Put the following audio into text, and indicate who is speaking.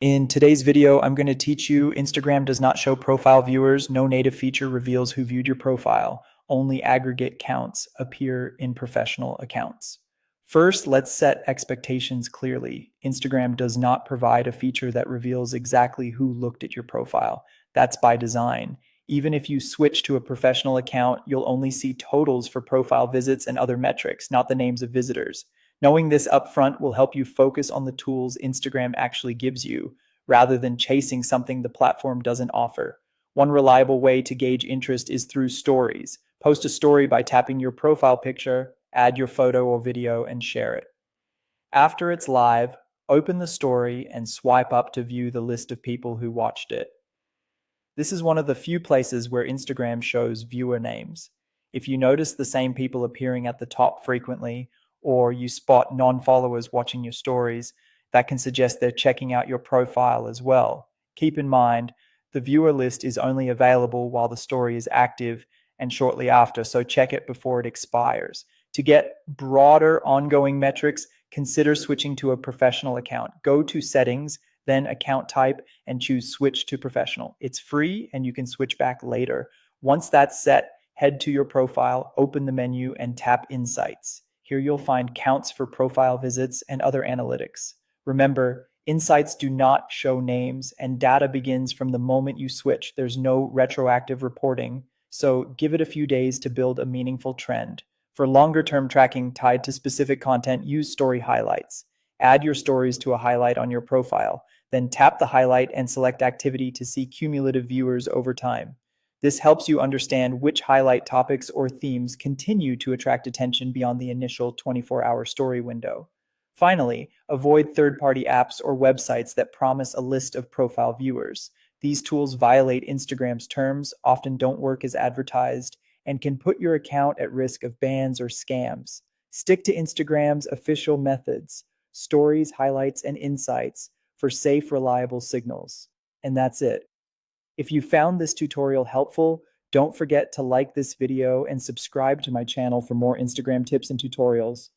Speaker 1: In today's video, I'm going to teach you Instagram does not show profile viewers. No native feature reveals who viewed your profile. Only aggregate counts appear in professional accounts. First, let's set expectations clearly. Instagram does not provide a feature that reveals exactly who looked at your profile. That's by design. Even if you switch to a professional account, you'll only see totals for profile visits and other metrics, not the names of visitors. Knowing this upfront will help you focus on the tools Instagram actually gives you, rather than chasing something the platform doesn't offer. One reliable way to gauge interest is through stories. Post a story by tapping your profile picture, add your photo or video, and share it. After it's live, open the story and swipe up to view the list of people who watched it. This is one of the few places where Instagram shows viewer names. If you notice the same people appearing at the top frequently, or you spot non-followers watching your stories, that can suggest they're checking out your profile as well. Keep in mind, the viewer list is only available while the story is active and shortly after, so check it before it expires. To get broader ongoing metrics, consider switching to a professional account. Go to Settings, then Account Type, and choose Switch to Professional. It's free and you can switch back later. Once that's set, head to your profile, open the menu, and tap Insights. Here you'll find counts for profile visits and other analytics. Remember, Insights do not show names, and data begins from the moment you switch. There's no retroactive reporting, so give it a few days to build a meaningful trend. For longer-term tracking tied to specific content, use story highlights. Add your stories to a highlight on your profile, then tap the highlight and select activity to see cumulative viewers over time. This helps you understand which highlight topics or themes continue to attract attention beyond the initial 24-hour story window. Finally, avoid third-party apps or websites that promise a list of profile viewers. These tools violate Instagram's terms, often don't work as advertised, and can put your account at risk of bans or scams. Stick to Instagram's official methods, stories, highlights, and insights for safe, reliable signals. And that's it. If you found this tutorial helpful, don't forget to like this video and subscribe to my channel for more Instagram tips and tutorials.